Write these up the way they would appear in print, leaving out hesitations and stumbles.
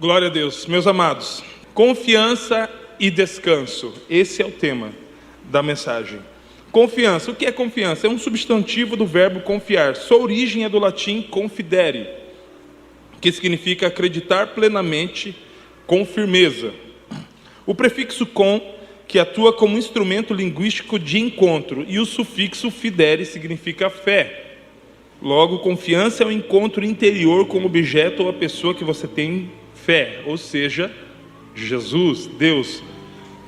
Glória a Deus. Meus amados, confiança e descanso. Esse é o tema da mensagem. Confiança. O que é confiança? É um substantivo do verbo confiar. Sua origem é do latim confidere, que significa acreditar plenamente, com firmeza. O prefixo com, que atua como instrumento linguístico de encontro, e o sufixo fidere significa fé. Logo, confiança é o encontro interior com o objeto ou a pessoa que você tem fé, ou seja, Jesus, Deus.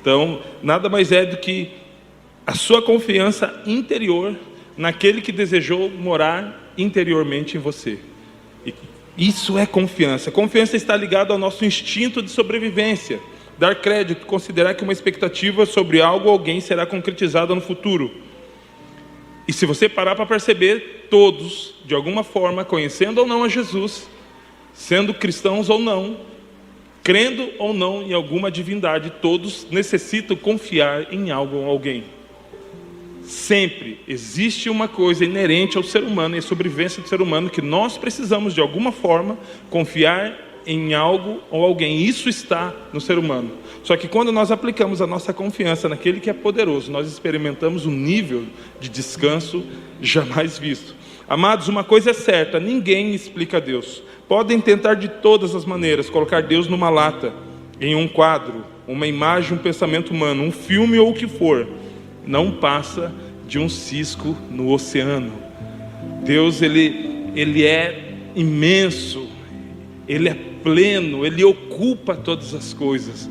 Então, nada mais é do que a sua confiança interior naquele que desejou morar interiormente em você. E isso é confiança. Confiança está ligada ao nosso instinto de sobrevivência. Dar crédito, considerar que uma expectativa sobre algo ou alguém será concretizada no futuro. E se você parar para perceber, todos, de alguma forma, conhecendo ou não a Jesus, sendo cristãos ou não, crendo ou não em alguma divindade, todos necessitam confiar em algo ou alguém. Sempre existe uma coisa inerente ao ser humano e à sobrevivência do ser humano que nós precisamos, de alguma forma, confiar em algo ou alguém. Isso está no ser humano. Só que quando nós aplicamos a nossa confiança naquele que é poderoso, nós experimentamos um nível de descanso jamais visto. Amados, uma coisa é certa: ninguém explica Deus. Podem tentar de todas as maneiras colocar Deus numa lata, em um quadro, uma imagem, um pensamento humano, um filme ou o que for. Não passa de um cisco no oceano. Deus, ele é imenso, ele é pleno, ele ocupa todas as coisas.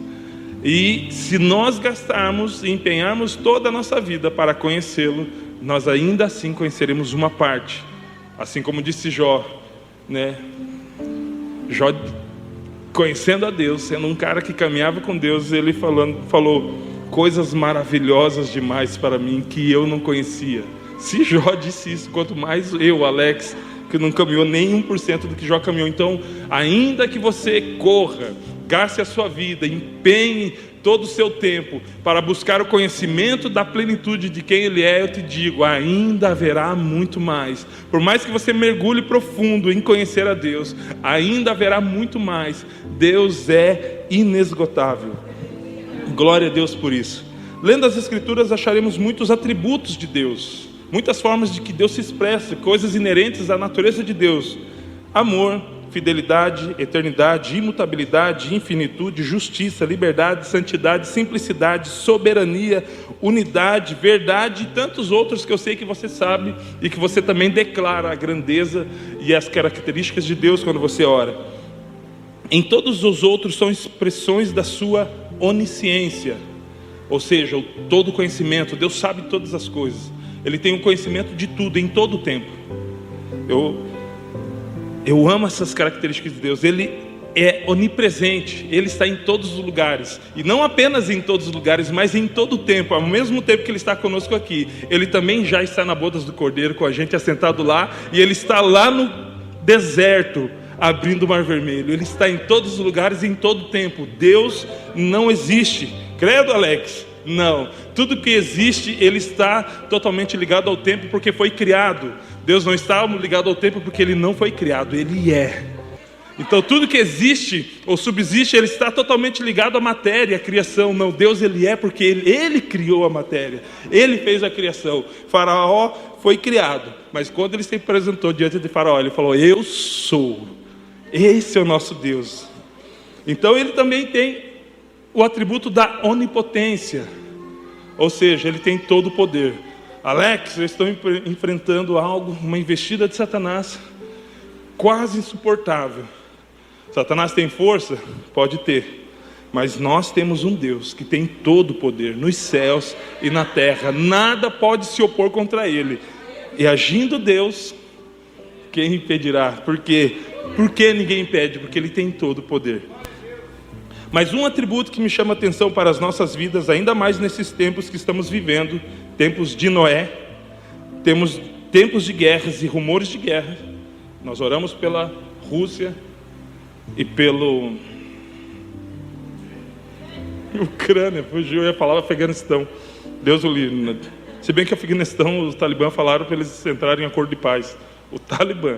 E se nós gastarmos e empenharmos toda a nossa vida para conhecê-lo, nós ainda assim conheceremos uma parte. Assim como disse Jó, né? Jó, conhecendo a Deus, sendo um cara que caminhava com Deus, ele falou coisas maravilhosas demais para mim que eu não conhecia. Se Jó disse isso, quanto mais eu, Alex, que não caminhou nem 1% do que Jó caminhou. Então, ainda que você corra, gaste a sua vida, empenhe todo o seu tempo para buscar o conhecimento da plenitude de quem Ele é, eu te digo, ainda haverá muito mais. Por mais que você mergulhe profundo em conhecer a Deus, ainda haverá muito mais. Deus é inesgotável. Glória a Deus por isso. Lendo as Escrituras, acharemos muitos atributos de Deus, muitas formas de que Deus se expressa, coisas inerentes à natureza de Deus: amor, fidelidade, eternidade, imutabilidade, infinitude, justiça, liberdade, santidade, simplicidade, soberania, unidade, verdade e tantos outros que eu sei que você sabe e que você também declara a grandeza e as características de Deus quando você ora. Em todos os outros são expressões da sua onisciência, ou seja, o todo conhecimento. Deus sabe todas as coisas. Ele tem o conhecimento de tudo, em todo o tempo. Eu amo essas características de Deus. Ele é onipresente, Ele está em todos os lugares. E não apenas em todos os lugares, mas em todo o tempo. Ao mesmo tempo que Ele está conosco aqui, Ele também já está na bodas do Cordeiro com a gente assentado lá. E Ele está lá no deserto, abrindo o Mar Vermelho. Ele está em todos os lugares e em todo o tempo. Deus não existe. Credo, Alex? Não. Tudo que existe, Ele está totalmente ligado ao tempo porque foi criado. Deus não está ligado ao tempo porque Ele não foi criado, Ele é. Então tudo que existe ou subsiste, Ele está totalmente ligado à matéria, à criação. Não, Deus Ele é porque Ele criou a matéria, Ele fez a criação. Faraó foi criado, mas quando Ele se apresentou diante de Faraó, Ele falou: eu sou. Esse é o nosso Deus. Então Ele também tem o atributo da onipotência, ou seja, Ele tem todo o poder. Alex, eu estou enfrentando algo, uma investida de Satanás quase insuportável. Satanás tem força? Pode ter, mas nós temos um Deus que tem todo o poder nos céus e na terra. Nada pode se opor contra Ele. E agindo Deus, quem impedirá? Por quê? Porque ninguém impede? Porque Ele tem todo o poder. Mas um atributo que me chama a atenção para as nossas vidas, ainda mais nesses tempos que estamos vivendo, tempos de Noé, temos tempos de guerras e rumores de guerra. Nós oramos pela Rússia e pelo Ucrânia, fugiu, eu ia falar Afeganistão, Deus o livre. Se bem que Afeganistão, os talibãs falaram para eles entrarem em acordo de paz. O Talibã.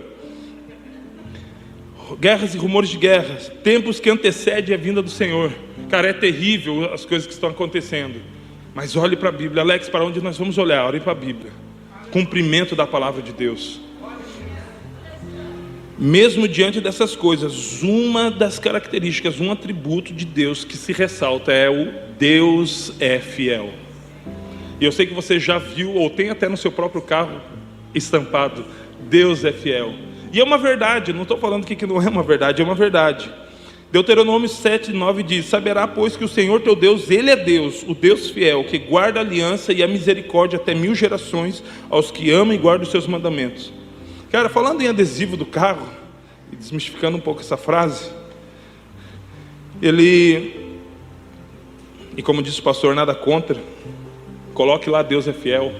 guerras e rumores de guerras, tempos que antecedem a vinda do Senhor. Cara, é terrível as coisas que estão acontecendo. Mas olhe para a Bíblia. Alex, para onde nós vamos olhar? Olhe para a Bíblia. Cumprimento da palavra de Deus. Mesmo diante dessas coisas, uma das características, um atributo de Deus que se ressalta é o Deus é fiel. E eu sei que você já viu, ou tem até no seu próprio carro estampado, Deus é fiel. E é uma verdade, não estou falando que não é uma verdade, é uma verdade. Deuteronômio 7:9 diz: saberá, pois, que o Senhor teu Deus, Ele é Deus, o Deus fiel, que guarda a aliança e a misericórdia até 1000 gerações aos que amam e guardam os seus mandamentos. Cara, falando em adesivo do carro, e desmistificando um pouco essa frase, e como disse o pastor, nada contra, coloque lá Deus é fiel.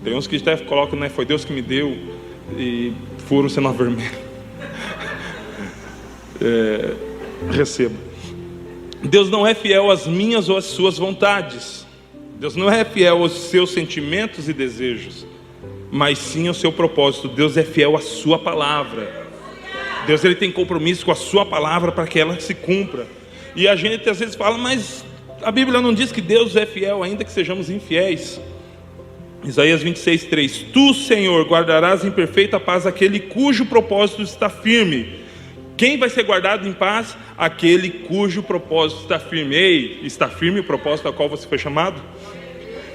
Tem uns que até colocam, né, foi Deus que me deu, e furo sinal vermelho. Receba. Deus não é fiel às minhas ou às suas vontades. Deus não é fiel aos seus sentimentos e desejos, mas sim ao seu propósito. Deus é fiel à sua palavra. Deus, ele tem compromisso com a sua palavra para que ela se cumpra. E a gente às vezes fala, mas a Bíblia não diz que Deus é fiel, ainda que sejamos infiéis. Isaías 26:3: tu, Senhor, guardarás em perfeita paz aquele cujo propósito está firme. Quem vai ser guardado em paz? Aquele cujo propósito está firme. Ei, está firme o propósito ao qual você foi chamado?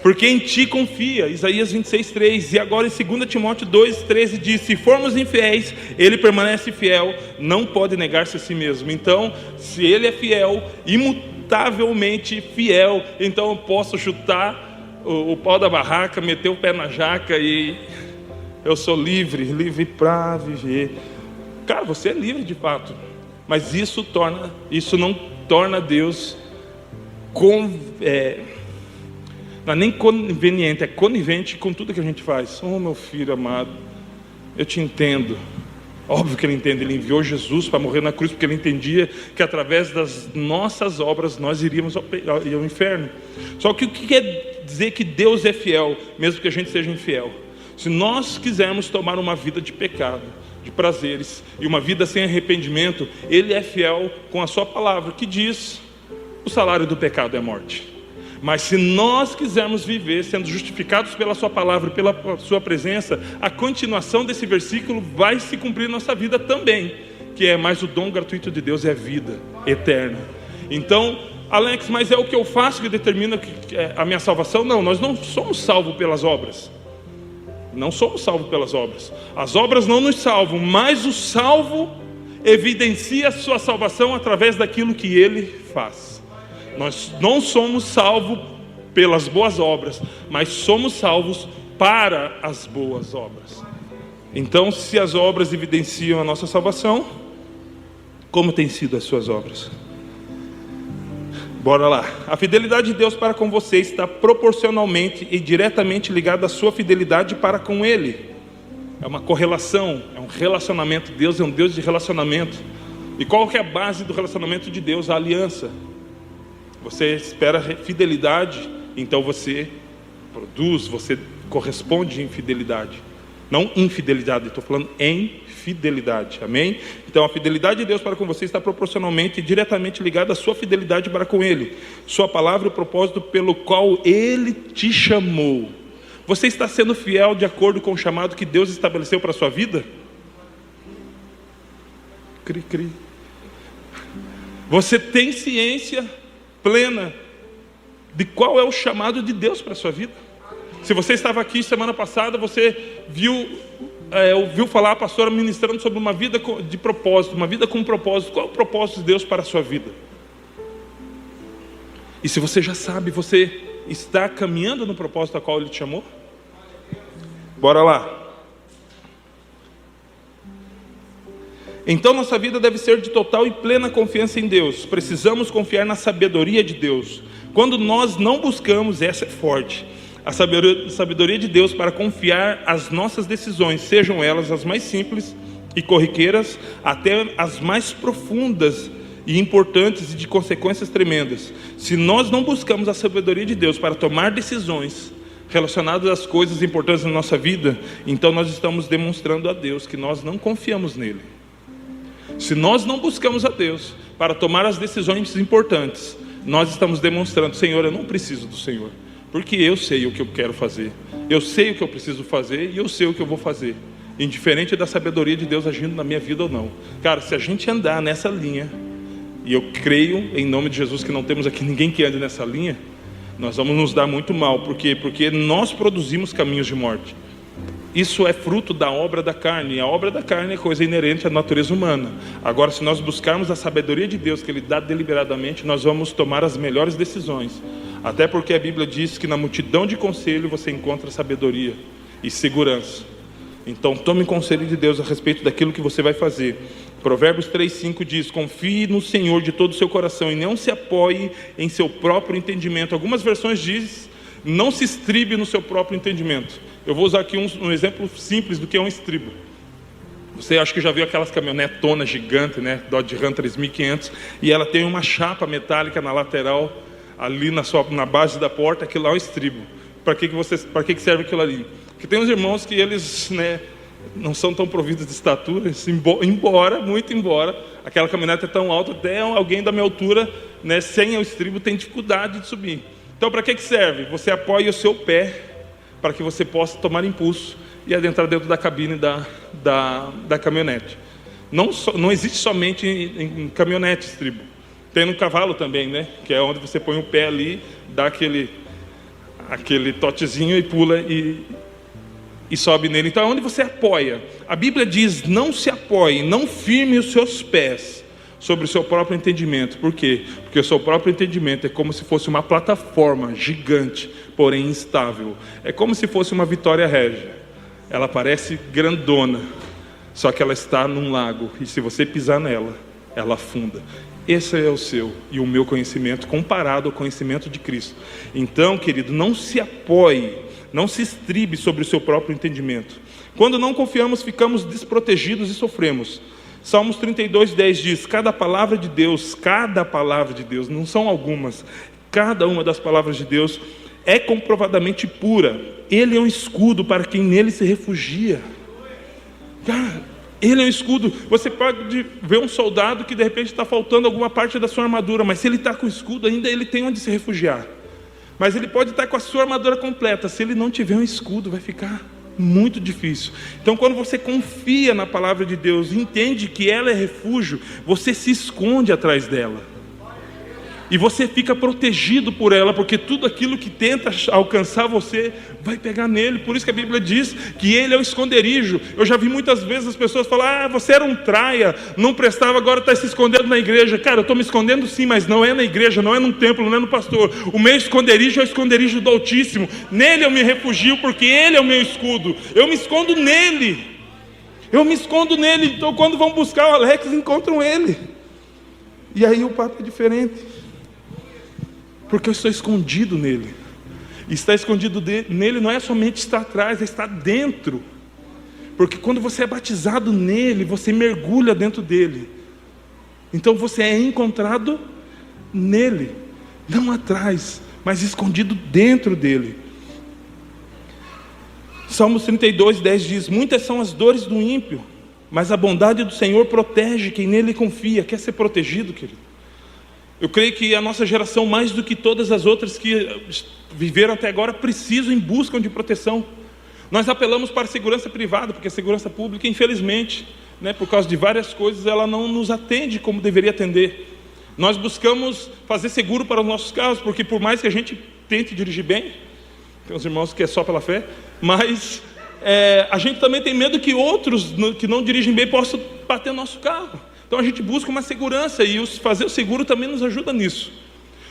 Porque em ti confia. Isaías 26:3. E agora em 2 Timóteo 2:13 diz: se formos infiéis, ele permanece fiel, não pode negar-se a si mesmo. Então, se ele é fiel, imutavelmente fiel, então eu posso chutar o pau da barraca, meter o pé na jaca e eu sou livre para viver. Cara, você é livre de fato, mas isso não torna Deus não é nem conveniente, é conivente com tudo que a gente faz. Oh, meu filho amado, eu te entendo. Óbvio que ele entende, ele enviou Jesus para morrer na cruz, porque ele entendia que através das nossas obras nós iríamos ao inferno. Só que o que quer dizer que Deus é fiel, mesmo que a gente seja infiel? Se nós quisermos tomar uma vida de pecado, de prazeres, e uma vida sem arrependimento, ele é fiel com a sua palavra, que diz: o salário do pecado é morte. Mas se nós quisermos viver sendo justificados pela sua palavra e pela sua presença, a continuação desse versículo vai se cumprir na nossa vida também, que é: mais o dom gratuito de Deus é a vida eterna. Então, Alex, mas é o que eu faço que determina a minha salvação? Não, nós não somos salvos pelas obras. Não somos salvos pelas obras. As obras não nos salvam, mas o salvo evidencia a sua salvação através daquilo que ele faz. Nós não somos salvos pelas boas obras, mas somos salvos para as boas obras. Então, se as obras evidenciam a nossa salvação, como têm sido as suas obras? Bora lá. A fidelidade de Deus para com você está proporcionalmente e diretamente ligada à sua fidelidade para com Ele. É uma correlação, é um relacionamento. Deus é um Deus de relacionamento. E qual que é a base do relacionamento de Deus? A aliança. Você espera fidelidade, então você produz, você corresponde em fidelidade. Não infidelidade, estou falando em fidelidade, amém? Então a fidelidade de Deus para com você está proporcionalmente e diretamente ligada à sua fidelidade para com Ele. Sua palavra e o propósito pelo qual Ele te chamou. Você está sendo fiel de acordo com o chamado que Deus estabeleceu para a sua vida? Cri, cri. Você tem ciência plena de qual é o chamado de Deus para a sua vida? Se você estava aqui semana passada, você ouviu falar a pastora ministrando sobre uma vida de propósito, uma vida com propósito. Qual é o propósito de Deus para a sua vida? E se você já sabe, você está caminhando no propósito a qual Ele te chamou? Bora lá. Então nossa vida deve ser de total e plena confiança em Deus. Precisamos confiar na sabedoria de Deus. Quando nós não buscamos, essa é forte, a sabedoria de Deus para confiar as nossas decisões, sejam elas as mais simples e corriqueiras, até as mais profundas e importantes e de consequências tremendas. Se nós não buscamos a sabedoria de Deus para tomar decisões relacionadas às coisas importantes na nossa vida, então nós estamos demonstrando a Deus que nós não confiamos nele. Se nós não buscamos a Deus para tomar as decisões importantes, nós estamos demonstrando: Senhor, eu não preciso do Senhor, porque eu sei o que eu quero fazer, eu sei o que eu preciso fazer e eu sei o que eu vou fazer, indiferente da sabedoria de Deus agindo na minha vida ou não. Cara, se a gente andar nessa linha, e eu creio em nome de Jesus que não temos aqui ninguém que ande nessa linha, nós vamos nos dar muito mal. Por quê? Porque nós produzimos caminhos de morte. Isso é fruto da obra da carne, e a obra da carne é coisa inerente à natureza humana. Agora, se nós buscarmos a sabedoria de Deus, que Ele dá deliberadamente, nós vamos tomar as melhores decisões. Até porque a Bíblia diz que na multidão de conselho você encontra sabedoria e segurança. Então tome conselho de Deus a respeito daquilo que você vai fazer. Provérbios 3:5 diz: confie no Senhor de todo o seu coração e não se apoie em seu próprio entendimento. Algumas versões dizem: não se estribe no seu próprio entendimento. Eu vou usar aqui um exemplo simples do que é um estribo. Você acha que já viu aquelas caminhonetonas gigantes, né? Dodge Ram 3500, e ela tem uma chapa metálica na lateral, ali na base da porta. Aquilo lá é um estribo. Para que serve aquilo ali? Porque tem uns irmãos que eles, né, não são tão providos de estatura, muito embora aquela caminhonete é tão alta, até alguém da minha altura, né, sem o estribo tem dificuldade de subir. Então, para que serve? Você apoia o seu pé para que você possa tomar impulso e adentrar dentro da cabine da caminhonete. Não existe somente em caminhonete estribo. Tem no cavalo também, né? Que é onde você põe o pé ali, dá aquele totezinho e pula e sobe nele. Então, é onde você apoia. A Bíblia diz: não se apoie, não firme os seus pés sobre o seu próprio entendimento. Por quê? Porque o seu próprio entendimento é como se fosse uma plataforma gigante, porém instável. É como se fosse uma Vitória Régia. Ela parece grandona, só que ela está num lago, e se você pisar nela, ela afunda. Esse é o seu e o meu conhecimento comparado ao conhecimento de Cristo. Então, querido, não se apoie, não se estribe sobre o seu próprio entendimento. Quando não confiamos, ficamos desprotegidos e sofremos. Salmos 32:10 diz: cada palavra de Deus, não são algumas, cada uma das palavras de Deus é comprovadamente pura. Ele é um escudo para quem nele se refugia. Cara, Ele é um escudo. Você pode ver um soldado que de repente está faltando alguma parte da sua armadura, mas se ele está com o escudo, ainda ele tem onde se refugiar. Mas ele pode estar com a sua armadura completa, se ele não tiver um escudo, vai ficar muito difícil. Então, quando você confia na palavra de Deus, entende que ela é refúgio, você se esconde atrás dela. E você fica protegido por ela, porque tudo aquilo que tenta alcançar você, vai pegar nele. Por isso que a Bíblia diz que ele é o esconderijo. Eu já vi muitas vezes as pessoas falar: você era um traia, não prestava, agora está se escondendo na igreja. Cara, eu estou me escondendo sim, mas não é na igreja, não é no templo, não é no pastor. O meu esconderijo é o esconderijo do Altíssimo. Nele eu me refugio, porque ele é o meu escudo. Eu me escondo nele. Então, quando vão buscar o Alex, encontram ele. E aí o papo é diferente. Porque eu estou escondido nele. E estar escondido nele não é somente estar atrás, é estar dentro. Porque quando você é batizado nele, você mergulha dentro dele. Então você é encontrado nele, não atrás, mas escondido dentro dele. Salmos 32:10 diz: muitas são as dores do ímpio, mas a bondade do Senhor protege quem nele confia. Quer ser protegido, querido? Eu creio que a nossa geração, mais do que todas as outras que viveram até agora, precisam em busca de proteção. Nós apelamos para a segurança privada, porque a segurança pública, infelizmente, né, por causa de várias coisas, ela não nos atende como deveria atender. Nós buscamos fazer seguro para os nossos carros, porque por mais que a gente tente dirigir bem, tem uns irmãos que é só pela fé, mas a gente também tem medo que outros que não dirigem bem possam bater no nosso carro. Então a gente busca uma segurança, e fazer o seguro também nos ajuda nisso.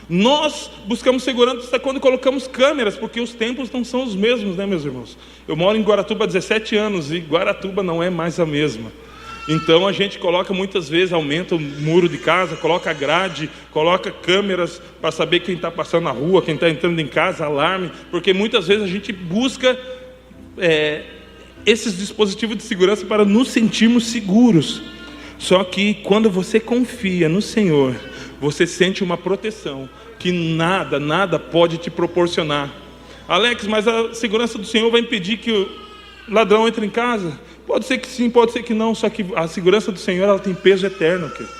Nós buscamos segurança quando colocamos câmeras, porque os tempos não são os mesmos, né, meus irmãos? Eu moro em Guaratuba há 17 anos, e Guaratuba não é mais a mesma. Então a gente coloca muitas vezes, aumenta o muro de casa, coloca grade, coloca câmeras para saber quem está passando na rua, quem está entrando em casa, alarme, porque muitas vezes a gente busca esses dispositivos de segurança para nos sentirmos seguros. Só que quando você confia no Senhor, você sente uma proteção que nada pode te proporcionar. Alex, mas a segurança do Senhor vai impedir que o ladrão entre em casa? Pode ser que sim, pode ser que não, só que a segurança do Senhor, ela tem peso eterno, querido.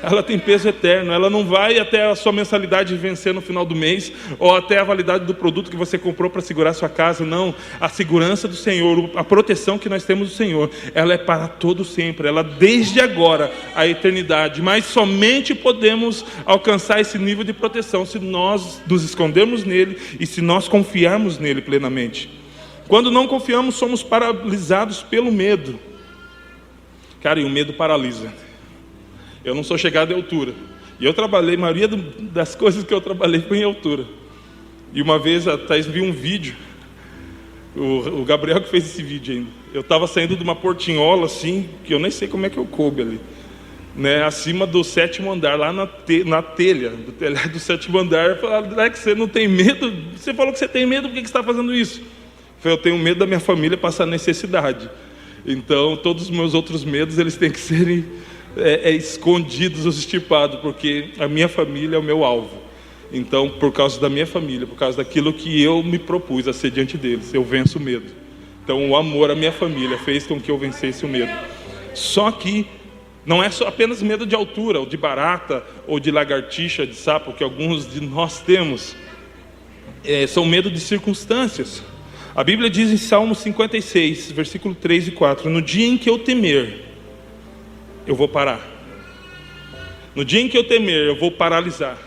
Ela tem peso eterno, ela não vai até a sua mensalidade vencer no final do mês, ou até a validade do produto que você comprou para segurar a sua casa, não. A segurança do Senhor, a proteção que nós temos do Senhor, ela é para todo sempre, ela desde agora, a eternidade, mas somente podemos alcançar esse nível de proteção se nós nos escondermos nele e se nós confiarmos nele plenamente. Quando não confiamos, somos paralisados pelo medo. Cara, e o medo paralisa. Eu não sou chegado em altura. E eu trabalhei, a maioria das coisas que eu trabalhei foi em altura. E uma vez a Thaís viu um vídeo, o Gabriel que fez esse vídeo ainda. Eu estava saindo de uma portinhola assim, que eu nem sei como é que eu coube ali, né, acima do 7º andar, lá na telha, do telhado do 7º andar. Eu falei: Alex, você não tem medo? Você falou que você tem medo, por que você está fazendo isso? Eu falei: eu tenho medo da minha família passar necessidade. Então todos os meus outros medos, eles têm que serem escondidos ou extirpados, porque a minha família é o meu alvo. Então, por causa da minha família, por causa daquilo que eu me propus a ser diante deles, eu venço o medo. Então, o amor à minha família fez com que eu vencesse o medo. Só que não é só apenas medo de altura, ou de barata, ou de lagartixa, de sapo, que alguns de nós temos. São medo de circunstâncias. A Bíblia diz em Salmo 56, versículo 3 e 4: no dia em que eu temer, eu vou parar. No dia em que eu temer, eu vou paralisar.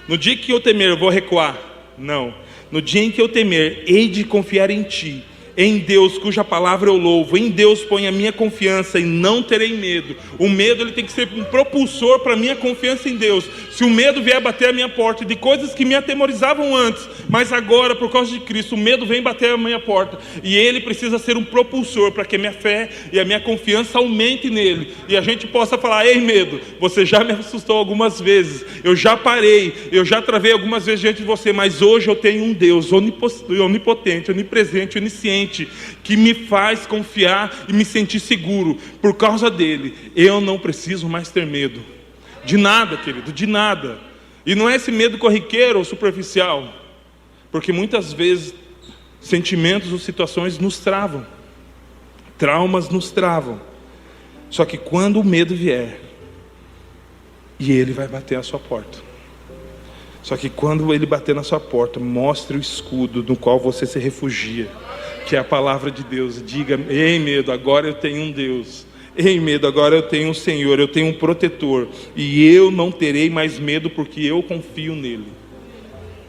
No dia que eu temer, eu vou recuar. Não. No dia em que eu temer, hei de confiar em Ti, em Deus, cuja palavra eu louvo. Em Deus ponho a minha confiança e não terei medo. O medo, ele tem que ser um propulsor para a minha confiança em Deus. Se o medo vier bater a minha porta de coisas que me atemorizavam antes, mas agora, por causa de Cristo, o medo vem bater a minha porta, e ele precisa ser um propulsor para que a minha fé e a minha confiança aumente nele, e a gente possa falar: ei medo, você já me assustou algumas vezes, eu já parei, eu já travei algumas vezes diante de você, mas hoje eu tenho um Deus onipotente, onipresente, onisciente, que me faz confiar e me sentir seguro. Por causa dele, eu não preciso mais ter medo de nada, querido, de nada. E não é esse medo corriqueiro ou superficial, porque muitas vezes sentimentos ou situações nos travam, traumas nos travam. Só que quando o medo vier, e ele vai bater à sua porta, só que quando ele bater na sua porta, mostre o escudo no qual você se refugia, que é a palavra de Deus. Diga: ei medo, agora eu tenho um Deus. Ei medo, agora eu tenho um Senhor, eu tenho um protetor, e eu não terei mais medo, porque eu confio nele.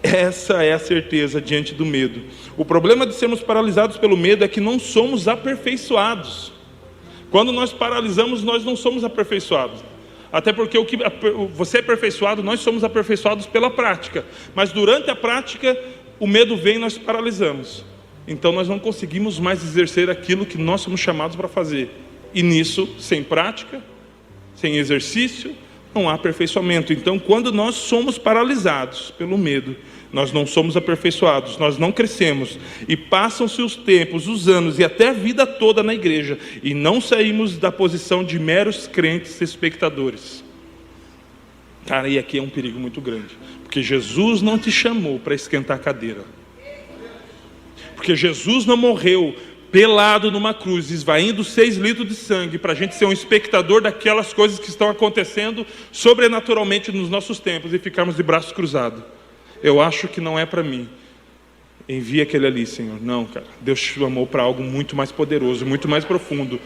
Essa é a certeza diante do medo. O problema de sermos paralisados pelo medo é que não somos aperfeiçoados. Quando nós paralisamos, nós não somos aperfeiçoados. Até porque o que você é aperfeiçoado, nós somos aperfeiçoados pela prática. Mas durante a prática, o medo vem e nós paralisamos. Então nós não conseguimos mais exercer aquilo que nós somos chamados para fazer. E nisso, sem prática, sem exercício, não há aperfeiçoamento. Então, quando nós somos paralisados pelo medo, nós não somos aperfeiçoados, nós não crescemos, e passam-se os tempos, os anos e até a vida toda na igreja, e não saímos da posição de meros crentes espectadores. Cara, e aqui é um perigo muito grande, porque Jesus não te chamou para esquentar a cadeira, porque Jesus não morreu pelado numa cruz, esvaindo 6 litros de sangue, para a gente ser um espectador daquelas coisas que estão acontecendo sobrenaturalmente nos nossos tempos, e ficarmos de braços cruzados. Eu acho que não é para mim. Envia aquele ali, Senhor. Não, cara, Deus te chamou para algo muito mais poderoso, muito mais profundo.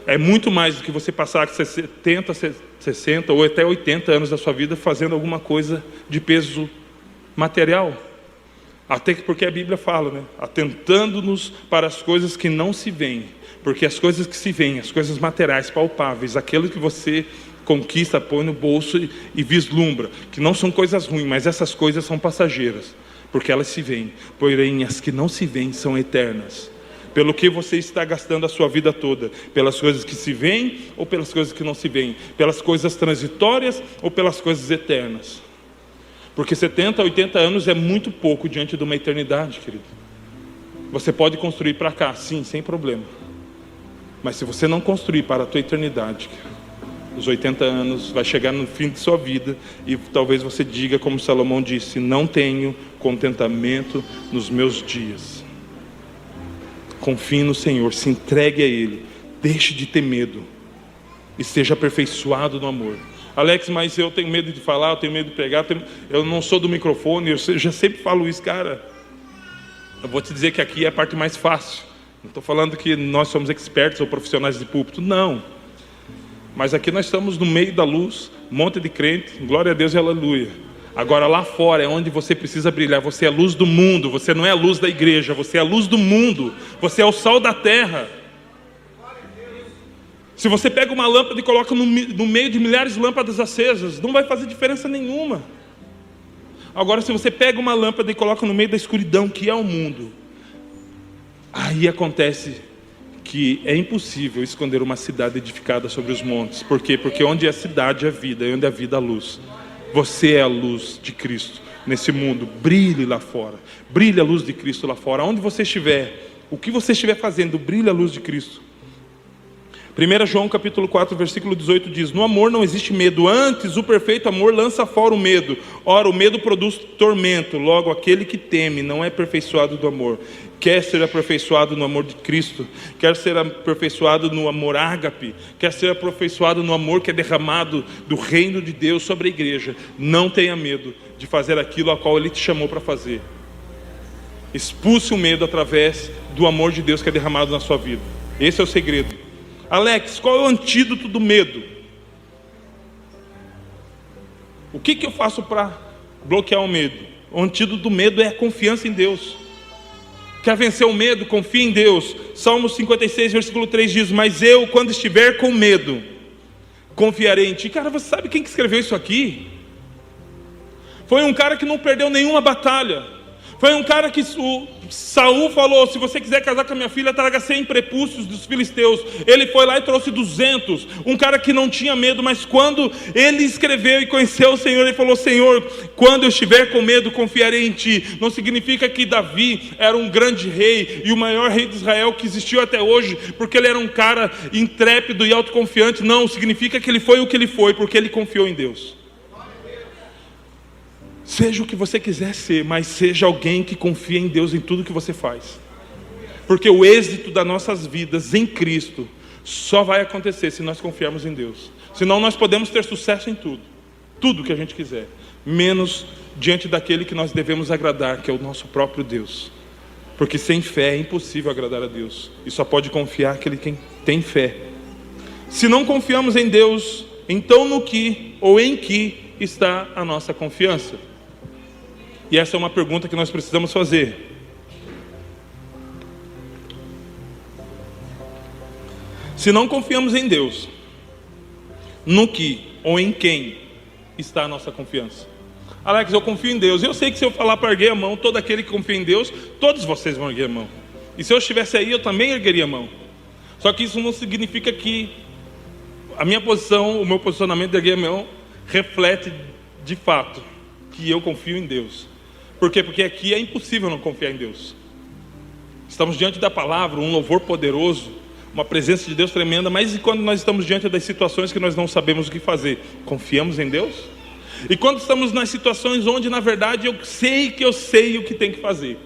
É muito mais do que você passar 70, 60 ou até 80 anos da sua vida fazendo alguma coisa de peso material. Até porque a Bíblia fala, né? Atentando-nos para as coisas que não se veem. Porque as coisas que se veem, as coisas materiais, palpáveis, aquilo que você conquista, põe no bolso e vislumbra, que não são coisas ruins, mas essas coisas são passageiras, porque elas se veem. Porém, as que não se veem são eternas. Pelo que você está gastando a sua vida toda? Pelas coisas que se veem ou pelas coisas que não se veem? Pelas coisas transitórias ou pelas coisas eternas? Porque 70, 80 anos é muito pouco diante de uma eternidade, querido. Você pode construir para cá, sim, sem problema. Mas se você não construir para a tua eternidade, os 80 anos vai chegar no fim de sua vida, e talvez você diga como Salomão disse: não tenho contentamento nos meus dias. Confie no Senhor, se entregue a Ele, Deixe de ter medo e seja aperfeiçoado no amor. Alex, mas eu tenho medo de falar, eu tenho medo de pregar, eu não sou do microfone, eu já sempre falo isso. Cara, eu vou te dizer que aqui é a parte mais fácil. Não estou falando que nós somos expertos ou profissionais de púlpito, não. Mas aqui nós estamos no meio da luz, um monte de crente, glória a Deus e aleluia. Agora lá fora é onde você precisa brilhar. Você é a luz do mundo, você não é a luz da igreja, você é a luz do mundo, você é o sal da terra. Se você pega uma lâmpada e coloca no meio de milhares de lâmpadas acesas, não vai fazer diferença nenhuma. Agora, se você pega uma lâmpada e coloca no meio da escuridão, que é o mundo, aí acontece que é impossível esconder uma cidade edificada sobre os montes. Por quê? Porque onde é a cidade é vida, e onde é a vida é a luz. Você é a luz de Cristo nesse mundo. Brilhe lá fora, brilhe a luz de Cristo lá fora. Onde você estiver, o que você estiver fazendo, brilhe a luz de Cristo. 1 João capítulo 4, versículo 18 diz: no amor não existe medo, antes o perfeito amor lança fora o medo. Ora, o medo produz tormento, logo aquele que teme não é aperfeiçoado do amor. Quer ser aperfeiçoado no amor de Cristo, quer ser aperfeiçoado no amor ágape, quer ser aperfeiçoado no amor que é derramado do reino de Deus sobre a igreja, não tenha medo de fazer aquilo a qual Ele te chamou para fazer. Expulse o medo através do amor de Deus que é derramado na sua vida. Esse é o segredo. Alex, qual é o antídoto do medo? O que eu faço para bloquear o medo? O antídoto do medo é a confiança em Deus. Quer vencer o medo? Confie em Deus. Salmo 56, versículo 3 diz: mas eu, quando estiver com medo, confiarei em ti. Cara, você sabe quem que escreveu isso aqui? Foi um cara que não perdeu nenhuma batalha. Foi um cara que o Saul falou: se você quiser casar com a minha filha, traga 100 prepúcios dos filisteus. Ele foi lá e trouxe 200. Um cara que não tinha medo, mas quando ele escreveu e conheceu o Senhor, ele falou: Senhor, quando eu estiver com medo, confiarei em ti. Não significa que Davi era um grande rei e o maior rei de Israel que existiu até hoje, porque ele era um cara intrépido e autoconfiante. Não, significa que ele foi o que ele foi, porque ele confiou em Deus. Seja o que você quiser ser, mas seja alguém que confia em Deus em tudo que você faz. Porque o êxito das nossas vidas em Cristo só vai acontecer se nós confiarmos em Deus. Senão nós podemos ter sucesso em tudo, tudo que a gente quiser, menos diante daquele que nós devemos agradar, que é o nosso próprio Deus. Porque sem fé é impossível agradar a Deus, e só pode confiar aquele quem tem fé. Se não confiamos em Deus, então no que ou em que está a nossa confiança? E essa é uma pergunta que nós precisamos fazer. Se não confiamos em Deus, no que ou em quem está a nossa confiança? Alex, eu confio em Deus. Eu sei que se eu falar para erguer a mão, todo aquele que confia em Deus, todos vocês vão erguer a mão. E se eu estivesse aí, eu também ergueria a mão. Só que isso não significa que a minha posição, o meu posicionamento de erguer a mão, reflete de fato que eu confio em Deus. Por quê? Porque aqui é impossível não confiar em Deus. Estamos diante da palavra, um louvor poderoso, uma presença de Deus tremenda, mas e quando nós estamos diante das situações que nós não sabemos o que fazer? Confiamos em Deus? E quando estamos nas situações onde na verdade eu sei o que tem que fazer,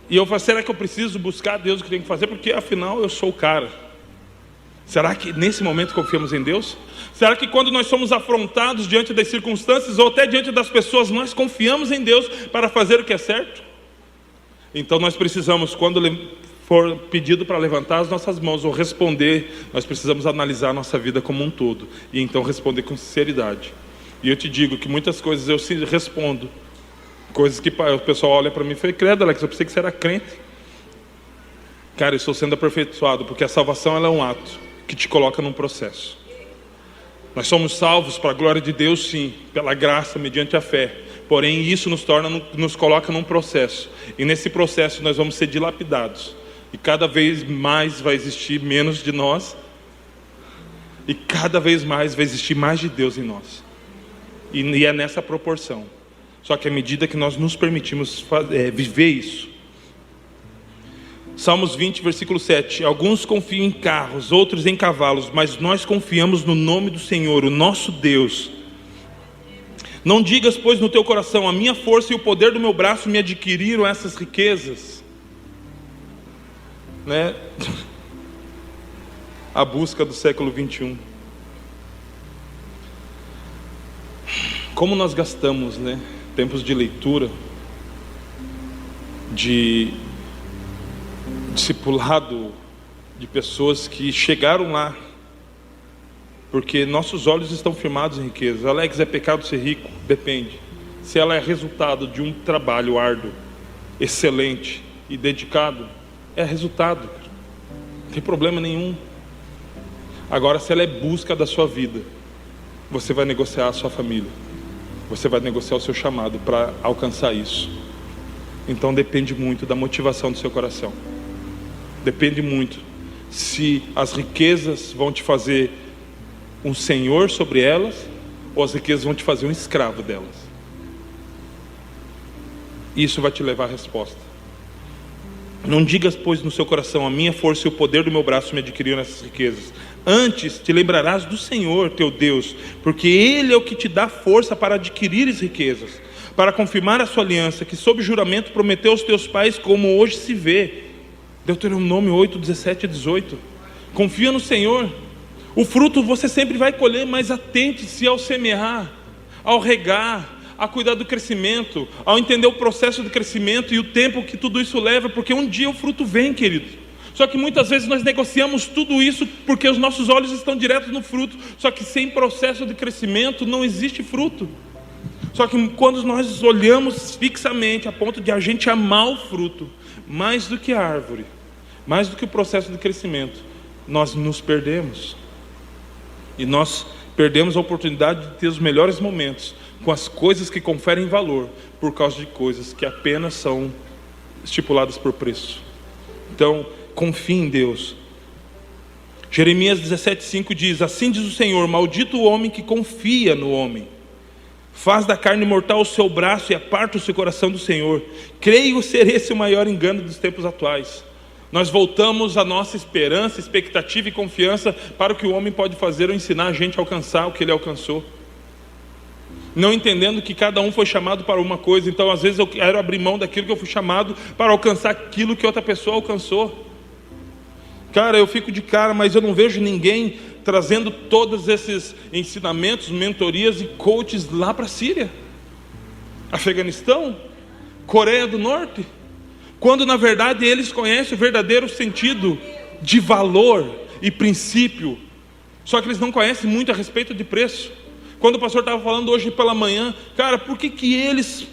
e eu falo: será que eu preciso buscar a Deus o que tem que fazer? Porque afinal eu sou o cara. Será que nesse momento confiamos em Deus? Será que quando nós somos afrontados diante das circunstâncias ou até diante das pessoas, nós confiamos em Deus para fazer o que é certo? Então nós precisamos, quando for pedido para levantar as nossas mãos ou responder, nós precisamos analisar a nossa vida como um todo e então responder com sinceridade. E eu te digo que muitas coisas eu respondo, coisas que o pessoal olha para mim e fala: credo, Alex, eu pensei que você era crente. Cara, eu estou sendo aperfeiçoado, porque a salvação ela é um ato que te coloca num processo. Nós somos salvos para a glória de Deus, sim, pela graça, mediante a fé. Porém, isso nos coloca num processo. E nesse processo nós vamos ser dilapidados. E cada vez mais vai existir menos de nós. E cada vez mais vai existir mais de Deus em nós. E é nessa proporção. Só que à medida que nós nos permitimos viver isso. Salmos 20, versículo 7. Alguns confiam em carros, outros em cavalos, mas nós confiamos no nome do Senhor, o nosso Deus. Não digas, pois, no teu coração: a minha força e o poder do meu braço me adquiriram essas riquezas. Né? a busca do século 21. Como nós gastamos, tempos de leitura, de discipulado, de pessoas que chegaram lá, porque nossos olhos estão firmados em riqueza. Alex, é pecado ser rico? Depende. Se ela é resultado de um trabalho árduo, excelente e dedicado, é resultado, não tem problema nenhum. Agora, se ela é busca da sua vida, você vai negociar a sua família, você vai negociar o seu chamado para alcançar isso. Então depende muito da motivação do seu coração. Depende muito se as riquezas vão te fazer um senhor sobre elas, ou as riquezas vão te fazer um escravo delas. Isso vai te levar à resposta. Não digas, pois, no seu coração: a minha força e o poder do meu braço me adquiriram essas riquezas. Antes te lembrarás do Senhor teu Deus, porque Ele é o que te dá força para adquirires riquezas, para confirmar a sua aliança, que sob juramento prometeu aos teus pais, como hoje se vê. Deuteronômio 8, 17 e 18. Confia no Senhor. O fruto você sempre vai colher, mas atente-se ao semear, ao regar, a cuidar do crescimento, ao entender o processo de crescimento e o tempo que tudo isso leva, porque um dia o fruto vem, querido. Só que muitas vezes nós negociamos tudo isso porque os nossos olhos estão diretos no fruto. Só que sem processo de crescimento não existe fruto. Só que quando nós olhamos fixamente a ponto de a gente amar o fruto mais do que a árvore, mais do que o processo de crescimento, nós nos perdemos. E nós perdemos a oportunidade de ter os melhores momentos com as coisas que conferem valor, por causa de coisas que apenas são estipuladas por preço. Então, confie em Deus. Jeremias 17:5 diz: assim diz o Senhor: maldito o homem que confia no homem, faz da carne mortal o seu braço e aparta o seu coração do Senhor. Creio ser esse o maior engano dos tempos atuais. Nós voltamos a nossa esperança, expectativa e confiança para o que o homem pode fazer ou ensinar a gente a alcançar o que ele alcançou, não entendendo que cada um foi chamado para uma coisa. Então às vezes eu quero abrir mão daquilo que eu fui chamado para alcançar aquilo que outra pessoa alcançou. Cara, eu fico de cara, mas eu não vejo ninguém trazendo todos esses ensinamentos, mentorias e coaches lá para a Síria, Afeganistão, Coreia do Norte, quando na verdade eles conhecem o verdadeiro sentido de valor e princípio, só que eles não conhecem muito a respeito de preço. Quando o pastor estava falando hoje pela manhã, cara, por que eles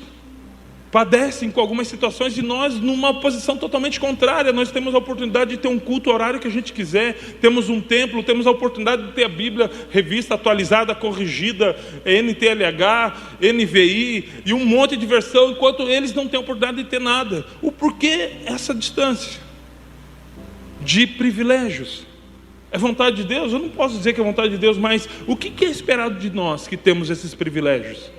padecem com algumas situações e nós numa posição totalmente contrária? Nós temos a oportunidade de ter um culto, horário que a gente quiser, temos um templo, temos a oportunidade de ter a Bíblia revista, atualizada, corrigida, NTLH, NVI e um monte de versão, enquanto eles não têm a oportunidade de ter nada. O porquê essa distância de privilégios? É vontade de Deus? Eu não posso dizer que é vontade de Deus, mas o que é esperado de nós que temos esses privilégios?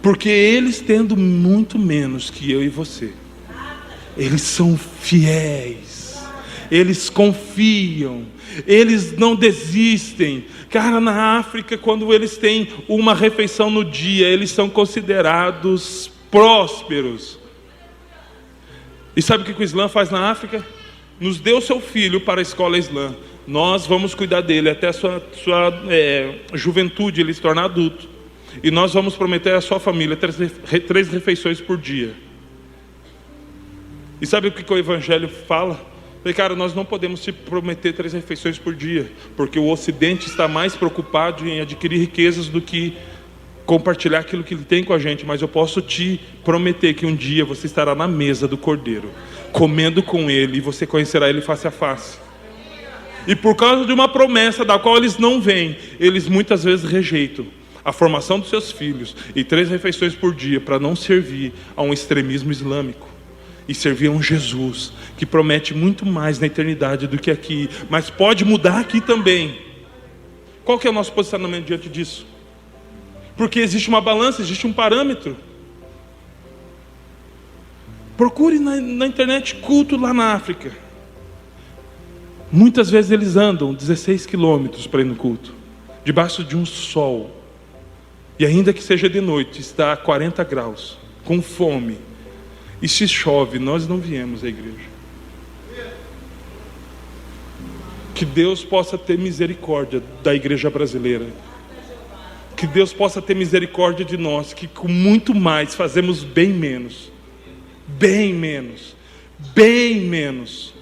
Porque eles, tendo muito menos que eu e você, eles são fiéis, eles confiam, eles não desistem. Cara, na África, quando eles têm uma refeição no dia, eles são considerados prósperos. E sabe o que o Islã faz na África? Nos deu seu filho para a escola Islã, nós vamos cuidar dele até a sua juventude, ele se tornar adulto. E nós vamos prometer à sua família 3 refeições por dia. E sabe o que o Evangelho fala? Cara, nós não podemos te prometer 3 refeições por dia, porque o Ocidente está mais preocupado em adquirir riquezas do que compartilhar aquilo que ele tem com a gente. Mas eu posso te prometer que um dia você estará na mesa do Cordeiro, comendo com ele, e você conhecerá ele face a face. E por causa de uma promessa da qual eles não veem, eles muitas vezes rejeitam a formação dos seus filhos e 3 refeições por dia, para não servir a um extremismo islâmico e servir a um Jesus que promete muito mais na eternidade do que aqui, mas pode mudar aqui também. Qual que é o nosso posicionamento diante disso? Porque existe uma balança, existe um parâmetro. Procure na internet culto lá na África. Muitas vezes eles andam 16 quilômetros para ir no culto, debaixo de um sol, e ainda que seja de noite, está a 40 graus, com fome, e se chove, nós não viemos à igreja. Que Deus possa ter misericórdia da igreja brasileira. Que Deus possa ter misericórdia de nós, que com muito mais fazemos bem menos. Bem menos. Bem menos.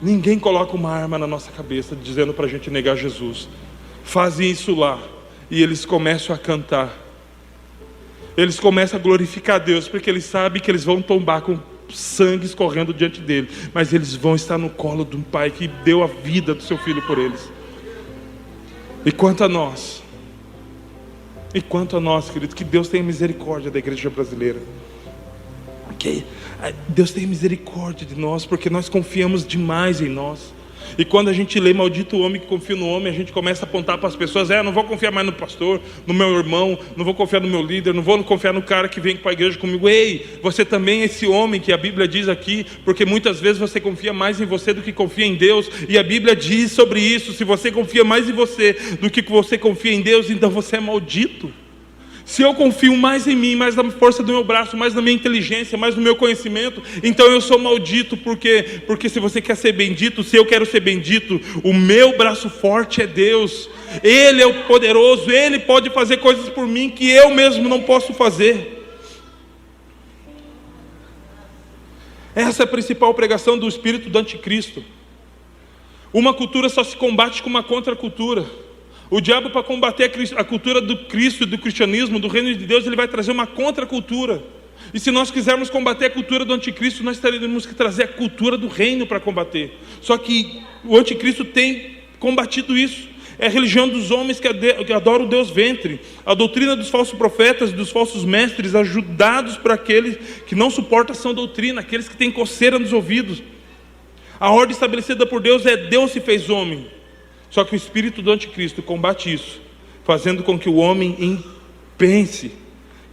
Ninguém coloca uma arma na nossa cabeça dizendo para a gente negar Jesus. Fazem isso lá e eles começam a cantar. Eles começam a glorificar a Deus, porque eles sabem que eles vão tombar com sangue escorrendo diante dele, mas eles vão estar no colo de um pai que deu a vida do seu filho por eles. E quanto a nós, querido, que Deus tenha misericórdia da igreja brasileira. Que Deus tenha misericórdia de nós, porque nós confiamos demais em nós. E quando a gente lê maldito o homem que confia no homem, a gente começa a apontar para as pessoas: não vou confiar mais no pastor, no meu irmão, não vou confiar no meu líder, não vou confiar no cara que vem para a igreja comigo. Ei, você também é esse homem que a Bíblia diz aqui, porque muitas vezes você confia mais em você do que confia em Deus, e a Bíblia diz sobre isso: se você confia mais em você do que você confia em Deus, então você é maldito. Se eu confio mais em mim, mais na força do meu braço, mais na minha inteligência, mais no meu conhecimento, então eu sou maldito. Porque se você quer ser bendito, se eu quero ser bendito, o meu braço forte é Deus. Ele é o poderoso, Ele pode fazer coisas por mim que eu mesmo não posso fazer. Essa é a principal pregação do espírito do anticristo. Uma cultura só se combate com uma contracultura. O diabo, para combater a cultura do Cristo, do cristianismo, do reino de Deus, ele vai trazer uma contracultura. E se nós quisermos combater a cultura do anticristo, nós teremos que trazer a cultura do reino para combater. Só que o anticristo tem combatido isso. É a religião dos homens que adoram o Deus ventre, a doutrina dos falsos profetas e dos falsos mestres, ajudados por aqueles que não suportam a sã doutrina, aqueles que têm coceira nos ouvidos. A ordem estabelecida por Deus é: Deus se fez homem. Só que o espírito do anticristo combate isso, fazendo com que o homem pense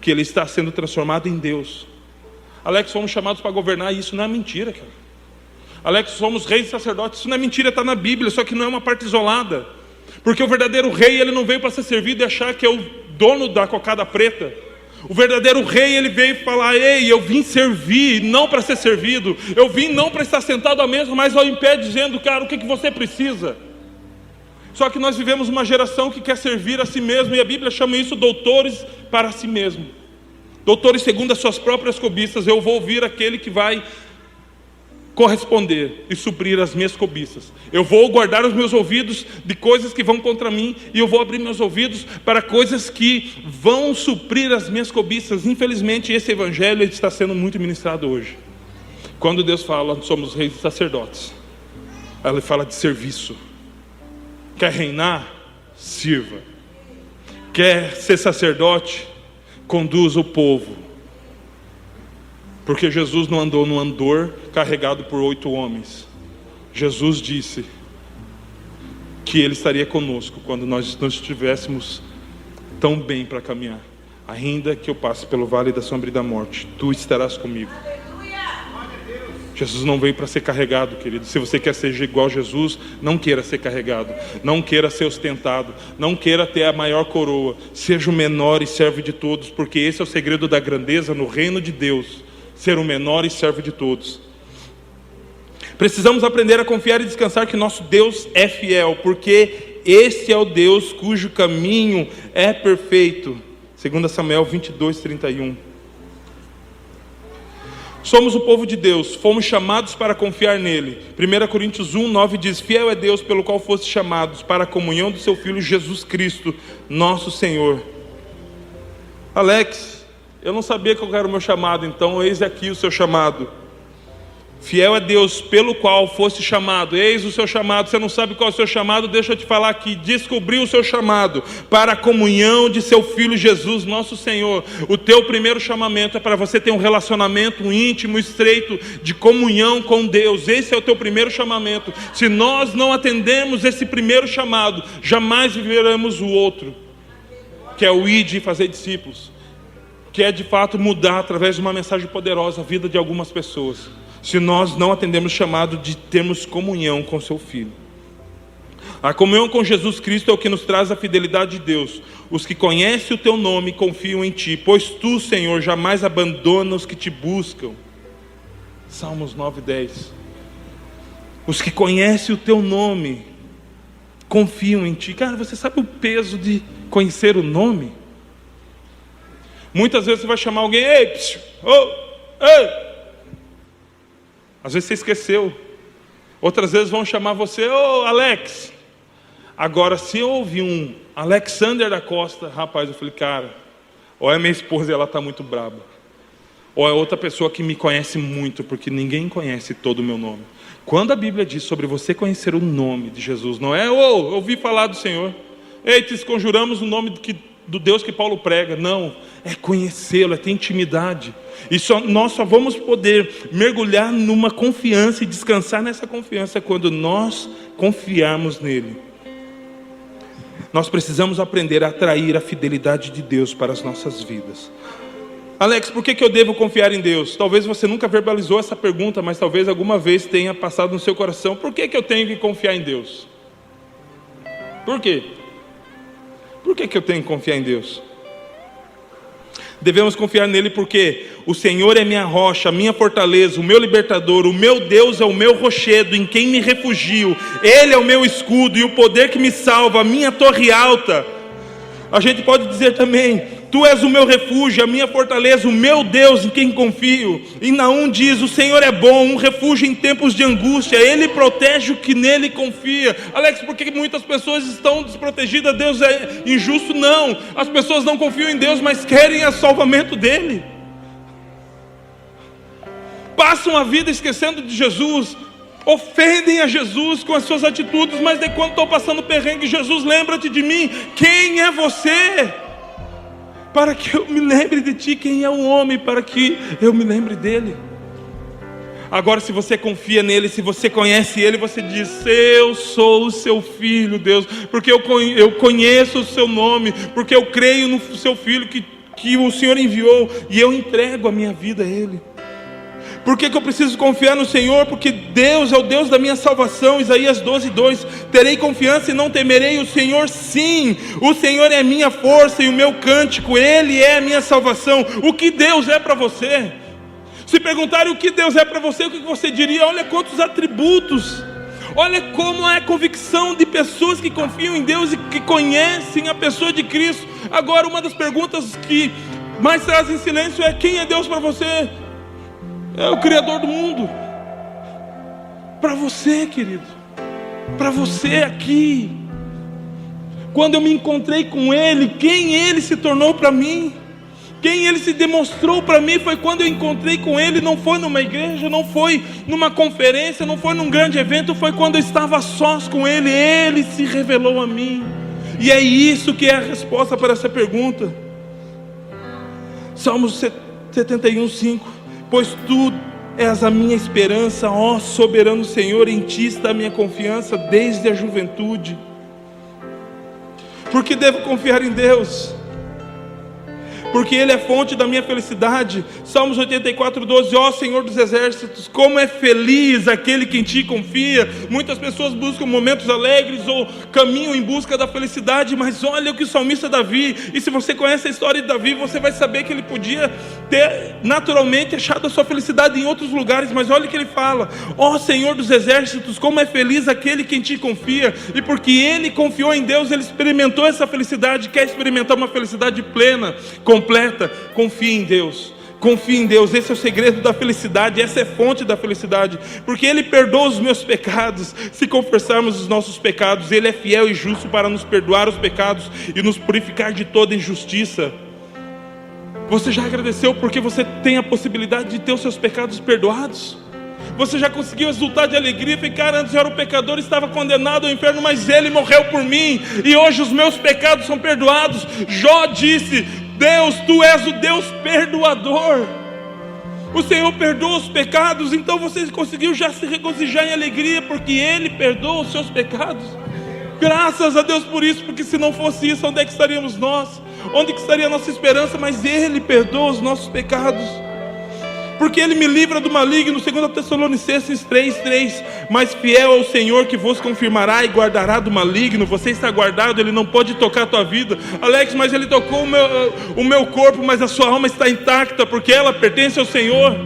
que ele está sendo transformado em Deus. Alex, fomos chamados para governar, e isso não é mentira, cara. Alex, somos reis e sacerdotes, isso não é mentira, está na Bíblia, só que não é uma parte isolada. Porque o verdadeiro rei, ele não veio para ser servido e achar que é o dono da cocada preta. O verdadeiro rei, ele veio falar: ei, eu vim servir, não para ser servido. Eu vim não para estar sentado à mesa, mas ao em pé, dizendo: cara, o que você precisa? Só que nós vivemos uma geração que quer servir a si mesmo, e a Bíblia chama isso doutores para si mesmo. Doutores segundo as suas próprias cobiças. Eu vou ouvir aquele que vai corresponder e suprir as minhas cobiças. Eu vou guardar os meus ouvidos de coisas que vão contra mim, e eu vou abrir meus ouvidos para coisas que vão suprir as minhas cobiças. Infelizmente, esse evangelho está sendo muito ministrado hoje. Quando Deus fala: somos reis e sacerdotes, Ele fala de serviço. Quer reinar? Sirva. Quer ser sacerdote? Conduza o povo. Porque Jesus não andou num andor carregado por 8 homens. Jesus disse que Ele estaria conosco quando nós não estivéssemos tão bem para caminhar. Ainda que eu passe pelo vale da sombra e da morte, Tu estarás comigo. Jesus não veio para ser carregado, querido. Se você quer ser igual a Jesus, não queira ser carregado, não queira ser ostentado, não queira ter a maior coroa. Seja o menor e serve de todos, porque esse é o segredo da grandeza no reino de Deus: ser o menor e serve de todos. Precisamos aprender a confiar e descansar que nosso Deus é fiel, porque esse é o Deus cujo caminho é perfeito. 2 Samuel 22:31. Somos o povo de Deus, fomos chamados para confiar nele. 1 Coríntios 1:9 diz: fiel é Deus pelo qual foste chamados para a comunhão do seu Filho Jesus Cristo, nosso Senhor. Alex, eu não sabia qual era o meu chamado, então eis aqui o seu chamado. Fiel é Deus pelo qual foste chamado. Eis o seu chamado. Você não sabe qual é o seu chamado? Deixa eu te falar aqui. Descobriu o seu chamado para a comunhão de seu Filho Jesus, nosso Senhor. O teu primeiro chamamento é para você ter um relacionamento íntimo, estreito, de comunhão com Deus. Esse é o teu primeiro chamamento. Se nós não atendemos esse primeiro chamado, jamais viveremos o outro, que é o ide e fazer discípulos, que é de fato mudar através de uma mensagem poderosa a vida de algumas pessoas. Se nós não atendemos o chamado de termos comunhão com seu Filho. A comunhão com Jesus Cristo é o que nos traz a fidelidade de Deus. Os que conhecem o teu nome confiam em ti, pois tu, Senhor, jamais abandona os que te buscam. Salmos 9:10. Os que conhecem o teu nome confiam em ti. Cara, você sabe o peso de conhecer o nome? Muitas vezes você vai chamar alguém, ei, psiu, oh, ei. Às vezes você esqueceu. Outras vezes vão chamar você, ô Alex. Agora, se eu ouvir um Alexander da Costa, rapaz, eu falei, cara, ou é minha esposa e ela está muito braba, ou é outra pessoa que me conhece muito, porque ninguém conhece todo o meu nome. Quando a Bíblia diz sobre você conhecer o nome de Jesus, não é, ouvi falar do Senhor, ei, te conjuramos o nome do Deus que Paulo prega. Não, é conhecê-lo, é ter intimidade. E nós só vamos poder mergulhar numa confiança e descansar nessa confiança quando nós confiarmos nele. Nós precisamos aprender a atrair a fidelidade de Deus para as nossas vidas. Alex, por que eu devo confiar em Deus? Talvez você nunca verbalizou essa pergunta, mas talvez alguma vez tenha passado no seu coração. Por que eu tenho que confiar em Deus? Por quê? Por que eu tenho que confiar em Deus? Devemos confiar nele porque o Senhor é minha rocha, a minha fortaleza, o meu libertador, o meu Deus é o meu rochedo, em quem me refugio. Ele é o meu escudo e o poder que me salva, a minha torre alta. A gente pode dizer também, tu és o meu refúgio, a minha fortaleza, o meu Deus em quem confio. E Naum diz, o Senhor é bom, um refúgio em tempos de angústia, Ele protege o que nele confia. Alex, por que muitas pessoas estão desprotegidas? Deus é injusto? Não, as pessoas não confiam em Deus, mas querem o salvamento dele. Passam a vida esquecendo de Jesus, ofendem a Jesus com as suas atitudes, mas de quando estou passando perrengue, Jesus, lembra-te de mim. Quem é você? Para que eu me lembre de ti. Quem é o homem para que eu me lembre dele? Agora, se você confia nele, se você conhece ele, você diz, eu sou o seu filho, Deus, porque eu conheço o seu nome, porque eu creio no seu filho que o Senhor enviou, e eu entrego a minha vida a ele. Por que eu preciso confiar no Senhor? Porque Deus é o Deus da minha salvação. Isaías 12:2. Terei confiança e não temerei o Senhor, sim. O Senhor é minha força e o meu cântico. Ele é a minha salvação. O que Deus é para você? Se perguntarem o que Deus é para você, o que você diria? Olha quantos atributos. Olha como é a convicção de pessoas que confiam em Deus e que conhecem a pessoa de Cristo. Agora, uma das perguntas que mais trazem silêncio é: quem é Deus para você? É o Criador do mundo. Para você, querido, para você aqui. Quando eu me encontrei com Ele, quem Ele se tornou para mim, quem Ele se demonstrou para mim, foi quando eu encontrei com Ele. Não foi numa igreja, não foi numa conferência, não foi num grande evento, foi quando eu estava a sós com Ele. Ele se revelou a mim. E é isso que é a resposta para essa pergunta. Salmos 71:5. Pois tu és a minha esperança, ó soberano Senhor, em ti está a minha confiança desde a juventude. Por que devo confiar em Deus? Porque Ele é fonte da minha felicidade. Salmos 84:12. Ó Senhor dos exércitos, como é feliz aquele que em ti confia. Muitas pessoas buscam momentos alegres ou caminham em busca da felicidade, mas olha o que o salmista Davi, e se você conhece a história de Davi, você vai saber que ele podia ter naturalmente achado a sua felicidade em outros lugares, mas olha o que ele fala: ó Senhor dos exércitos, como é feliz aquele que em ti confia. E porque ele confiou em Deus, ele experimentou essa felicidade. Quer experimentar uma felicidade plena, completa? Confie em Deus. Confie em Deus. Esse é o segredo da felicidade. Essa é a fonte da felicidade. Porque Ele perdoa os meus pecados. Se confessarmos os nossos pecados, Ele é fiel e justo para nos perdoar os pecados e nos purificar de toda injustiça. Você já agradeceu porque você tem a possibilidade de ter os seus pecados perdoados? Você já conseguiu exultar de alegria? Ficar, antes eu era um pecador, estava condenado ao inferno, mas Ele morreu por mim, e hoje os meus pecados são perdoados. Jó disse: Deus, tu és o Deus perdoador. O Senhor perdoa os pecados. Então você conseguiu já se regozijar em alegria, porque Ele perdoa os seus pecados. Graças a Deus por isso, porque se não fosse isso, onde é que estaríamos nós? Onde que estaria a nossa esperança? Mas Ele perdoa os nossos pecados. Porque Ele me livra do maligno. 2 Tessalonicenses 3:3. Mas fiel é o Senhor que vos confirmará e guardará do maligno. Você está guardado, Ele não pode tocar a tua vida. Alex, mas Ele tocou o meu corpo, mas a sua alma está intacta, porque ela pertence ao Senhor.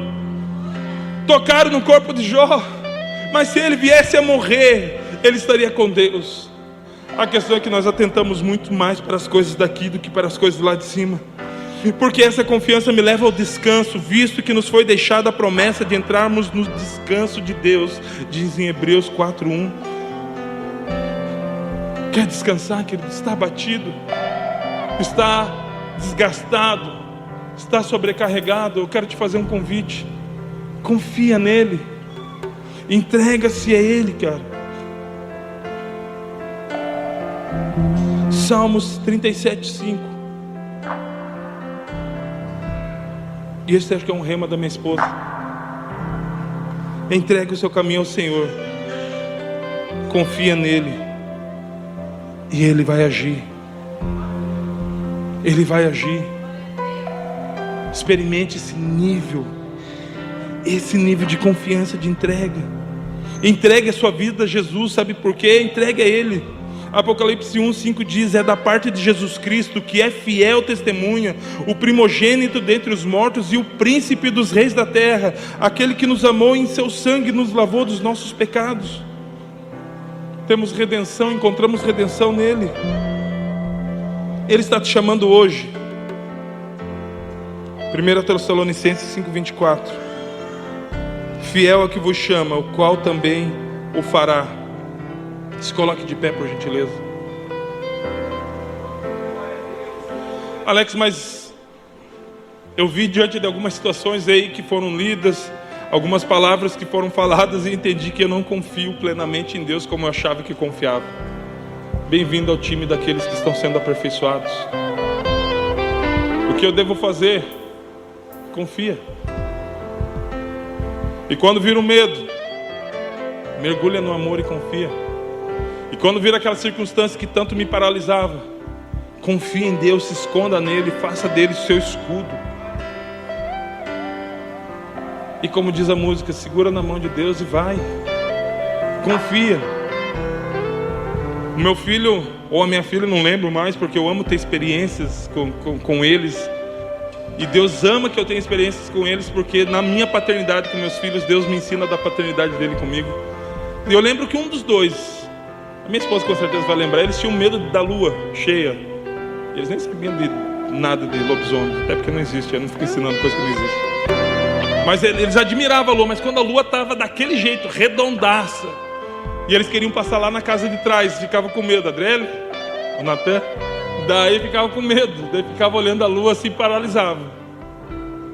Tocaram no corpo de Jó, Mas se ele viesse a morrer, ele estaria com Deus. A questão é que nós atentamos muito mais para as coisas daqui do que para as coisas lá de cima. Porque essa confiança me leva ao descanso, visto que nos foi deixada a promessa de entrarmos no descanso de Deus, diz em Hebreus 4:1. Quer descansar, querido? Está abatido, está desgastado, está sobrecarregado? Eu quero te fazer um convite. Confia nele, entrega-se a ele, cara. Salmos 37:5. E esse acho que é um rema da minha esposa. Entregue o seu caminho ao Senhor, confia nele, e ele vai agir. Ele vai agir. Experimente esse nível de confiança, de entrega. Entregue a sua vida a Jesus. Sabe por quê? Entregue a ele. Apocalipse 1:5 diz: é da parte de Jesus Cristo, que é fiel testemunha, o primogênito dentre os mortos e o príncipe dos reis da terra, aquele que nos amou e em seu sangue nos lavou dos nossos pecados. Temos redenção, encontramos redenção nele. Ele está te chamando hoje. 1 Tessalonicenses 5:24. Fiel é que vos chama, o qual também o fará. Se coloque de pé, por gentileza. Alex, mas eu vi diante de algumas situações aí que foram lidas, algumas palavras que foram faladas, e entendi que eu não confio plenamente em Deus como eu achava que confiava. Bem-vindo ao time daqueles que estão sendo aperfeiçoados. O que eu devo fazer? Confia. E quando vir o medo, mergulha no amor e confia. E quando vir aquela circunstância que tanto me paralisava, confie em Deus, se esconda nele, faça dele seu escudo. E como diz a música, segura na mão de Deus e vai. Confia. O meu filho, ou a minha filha, não lembro mais, porque eu amo ter experiências com eles. E Deus ama que eu tenha experiências com eles, porque na minha paternidade com meus filhos, Deus me ensina da paternidade dele comigo. E eu lembro que um dos dois, a minha esposa com certeza vai lembrar, eles tinham medo da lua cheia. Eles nem sabiam de nada de lobisomem, até porque não existe, eu não fico ensinando coisa que não existe. Mas eles admiravam a lua, mas quando a lua estava daquele jeito, redondaça, e eles queriam passar lá na casa de trás, ficavam com medo. Adriele, o Natan, daí ficava com medo, daí ficava olhando a lua assim, paralisava.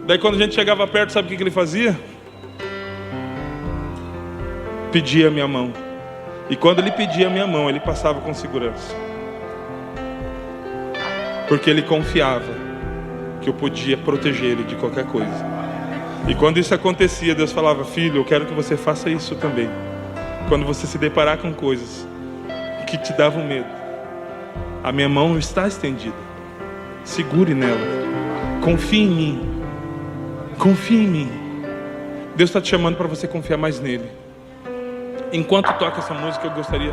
Daí quando a gente chegava perto, sabe o que ele fazia? Pedia a minha mão. E quando ele pedia a minha mão, ele passava com segurança, porque ele confiava que eu podia proteger ele de qualquer coisa. E quando isso acontecia, Deus falava: filho, eu quero que você faça isso também. Quando você se deparar com coisas que te davam medo, a minha mão está estendida, segure nela, confie em mim, confie em mim. Deus está te chamando para você confiar mais nele. Enquanto toca essa música, eu gostaria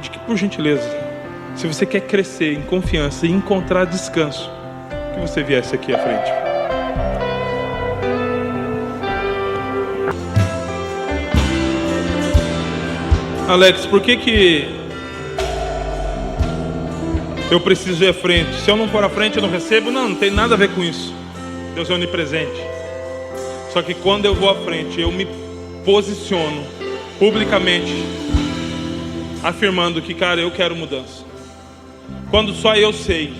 de que, por gentileza, se você quer crescer em confiança e encontrar descanso, que você viesse aqui à frente. Alex, por que eu preciso ir à frente? Se eu não for à frente, eu não recebo? Não tem nada a ver com isso. Deus é onipresente. Só que quando eu vou à frente, eu me posiciono publicamente, afirmando que, cara, eu quero mudança. Quando só eu sei,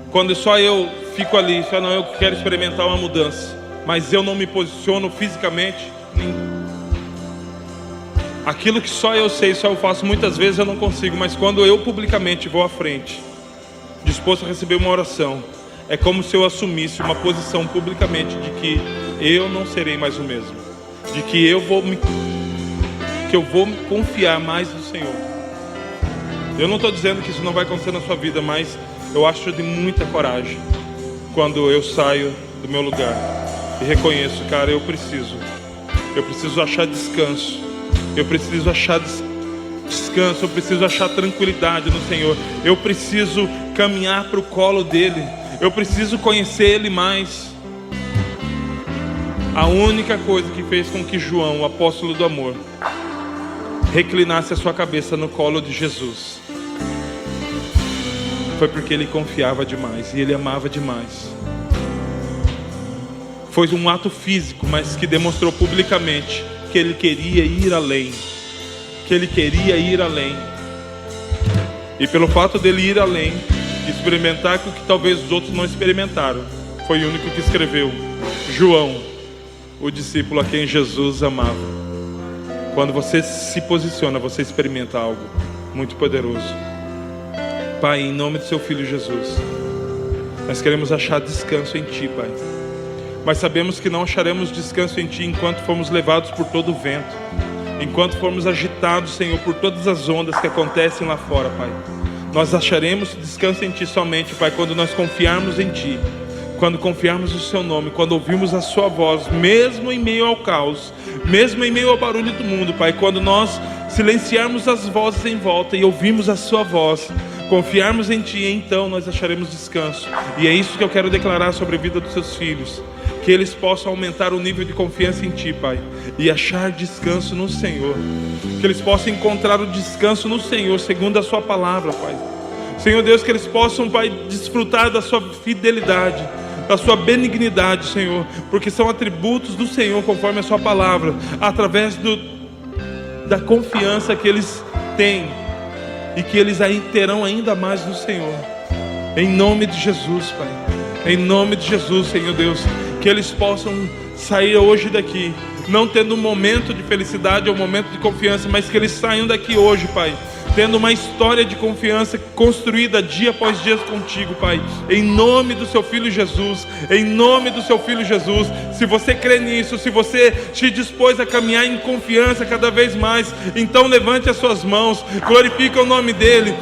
quando só eu fico ali, só não, eu quero experimentar uma mudança, mas eu não me posiciono fisicamente, aquilo que só eu sei, só eu faço, muitas vezes eu não consigo. Mas quando eu publicamente vou à frente, disposto a receber uma oração, é como se eu assumisse uma posição publicamente de que eu não serei mais o mesmo, de que eu vou confiar mais no Senhor. Eu não estou dizendo que isso não vai acontecer na sua vida, mas eu acho de muita coragem quando eu saio do meu lugar e reconheço, cara, eu preciso achar descanso, eu preciso achar descanso, eu preciso achar tranquilidade no Senhor, eu preciso caminhar para o colo dele, eu preciso conhecer ele mais. A única coisa que fez com que João, o apóstolo do amor, reclinasse a sua cabeça no colo de Jesus foi porque ele confiava demais e ele amava demais. Foi um ato físico, mas que demonstrou publicamente que ele queria ir além. Que ele queria ir além. E pelo fato dele ir além, experimentar o que talvez os outros não experimentaram, foi o único que escreveu: João, o discípulo a quem Jesus amava. Quando você se posiciona, você experimenta algo muito poderoso. Pai, em nome do seu Filho Jesus, nós queremos achar descanso em Ti, Pai. Mas sabemos que não acharemos descanso em Ti enquanto formos levados por todo o vento, enquanto formos agitados, Senhor, por todas as ondas que acontecem lá fora, Pai. Nós acharemos descanso em Ti somente, Pai, quando nós confiarmos em Ti, quando confiarmos no Seu nome, quando ouvirmos a Sua voz, mesmo em meio ao caos, mesmo em meio ao barulho do mundo, Pai. Quando nós silenciarmos as vozes em volta e ouvirmos a Sua voz, confiarmos em Ti, então nós acharemos descanso. E é isso que eu quero declarar sobre a vida dos Seus filhos, que eles possam aumentar o nível de confiança em Ti, Pai, e achar descanso no Senhor. Que eles possam encontrar o descanso no Senhor, segundo a Sua palavra, Pai. Senhor Deus, que eles possam, Pai, desfrutar da Sua fidelidade, da Sua benignidade, Senhor, porque são atributos do Senhor, conforme a Sua palavra, através da confiança que eles têm, e que eles aí terão ainda mais no Senhor. Em nome de Jesus, Pai. Em nome de Jesus, Senhor Deus, que eles possam sair hoje daqui, não tendo um momento de felicidade ou um momento de confiança, mas que eles saiam daqui hoje, Pai, tendo uma história de confiança construída dia após dia contigo, Pai. Em nome do Seu Filho Jesus, em nome do Seu Filho Jesus. Se você crê nisso, se você te dispôs a caminhar em confiança cada vez mais, então levante as suas mãos, glorifique o nome dEle,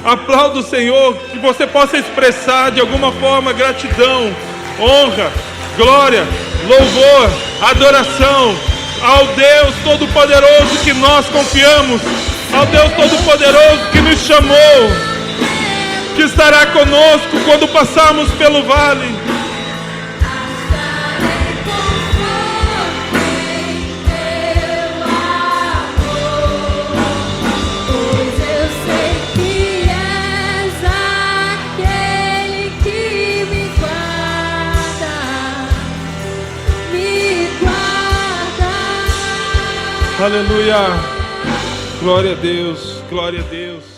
aplauda o Senhor, que você possa expressar de alguma forma gratidão, honra, glória, louvor, adoração ao Deus Todo-Poderoso que nós confiamos, ao Deus Todo-Poderoso que nos chamou, que estará conosco quando passarmos pelo vale. Aleluia, glória a Deus, glória a Deus.